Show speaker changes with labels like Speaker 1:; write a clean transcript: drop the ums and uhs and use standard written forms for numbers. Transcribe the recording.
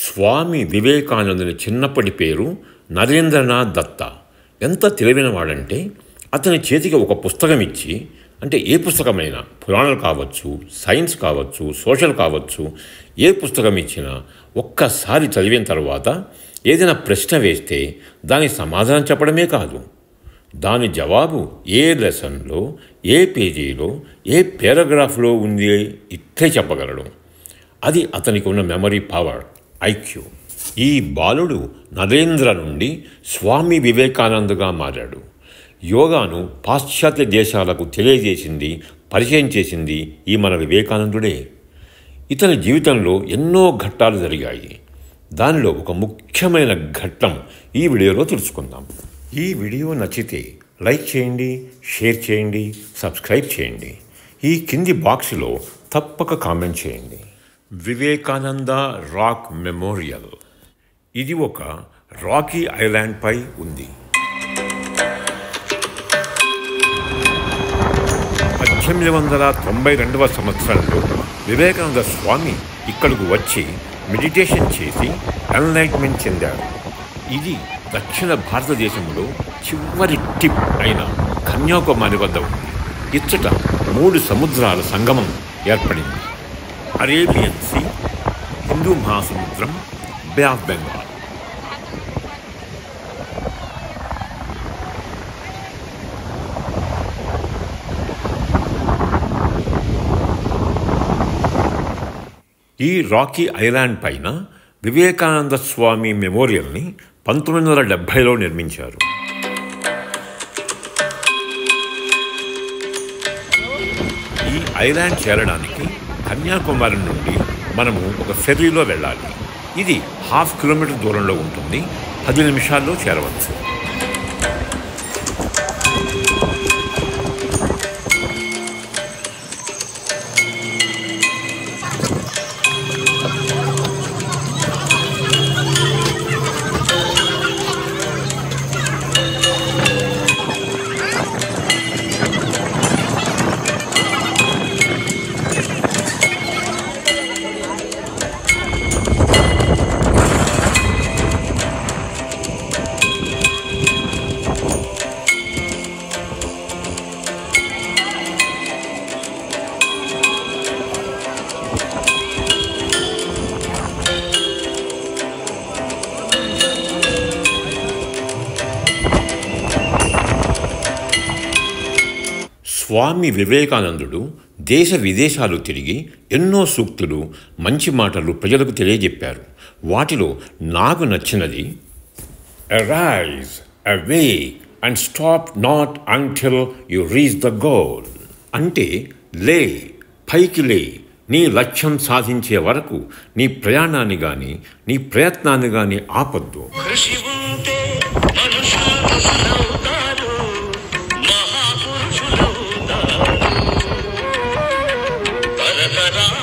Speaker 1: స్వామి వివేకానందుని చిన్నప్పటి పేరు నరేంద్రనాథ్ దత్త. ఎంత తెలివైనవాడంటే అతని చేతికి ఒక పుస్తకం ఇచ్చి, అంటే ఏ పుస్తకమైనా, పురాణాలు కావచ్చు, సైన్స్ కావచ్చు, సోషల్ కావచ్చు, ఏ పుస్తకం ఇచ్చినా ఒక్కసారి చదివిన తర్వాత ఏదైనా ప్రశ్న వేస్తే దానికి సమాధానం చెప్పడమే కాదు, దాని జవాబు ఏ లెసన్లో, ఏ పేజీలో, ఏ పారాగ్రాఫ్లో ఉంది ఇట్టే చెప్పగలడు. అది అతనికి ఉన్న మెమరీ పవర్, ఐక్యూ. ఈ బాలుడు నరేంద్ర నుండి స్వామి వివేకానందగా మారాడు. యోగాను పాశ్చాత్య దేశాలకు తెలియజేసింది, పరిచయం చేసింది ఈ మన వివేకానందుడే. ఇతని జీవితంలో ఎన్నో ఘట్టాలు జరిగాయి. దానిలో ఒక ముఖ్యమైన ఘట్టం ఈ వీడియోలో తెలుసుకుందాం. ఈ వీడియో నచ్చితే లైక్ చేయండి, షేర్ చేయండి, సబ్స్క్రైబ్ చేయండి. ఈ కింది బాక్స్లో తప్పక కామెంట్ చేయండి. Vivekananda rock memorial. ఇది ఒక రాకీ ఐలాండ్పై ఉంది. 1892వ సంవత్సరంలో వివేకానంద స్వామి ఇక్కడకు వచ్చి మెడిటేషన్ చేసి ఎన్లైట్మెంట్ చెందారు. ఇది దక్షిణ భారతదేశంలో చివరి టిప్ అయిన కన్యాకుమారి వద్ద ఉంది. ఇచ్చట 3 సముద్రాల సంగమం ఏర్పడింది: అరేబియన్ సీ, హిందూ మహాసముద్రం, బే ఆఫ్ బెంగాల్. ఈ రాకీ ఐలాండ్ పైన వివేకానంద స్వామి మెమోరియల్ని 1970లో నిర్మించారు. ఈ ఐలాండ్ చేరడానికి కన్యాకుమారి నుండి మనము ఒక ఫెర్రీలో వెళ్ళాలి. ఇది 1/2 కిలోమీటర్ దూరంలో ఉంటుంది. 10 నిమిషాల్లో చేరవచ్చు. స్వామి వివేకానందుడు దేశ విదేశాలు తిరిగి ఎన్నో సూక్తులు, మంచి మాటలు ప్రజలకు తెలియజెప్పారు. వాటిలో నాకు నచ్చినది "Arise, awake and stop not until you reach the goal." అంటే లే, పైకి లే, నీ లక్ష్యం సాధించే వరకు నీ ప్రయాణాన్ని కానీ నీ ప్రయత్నాన్ని కానీ ఆపొద్దు.
Speaker 2: తరతరాల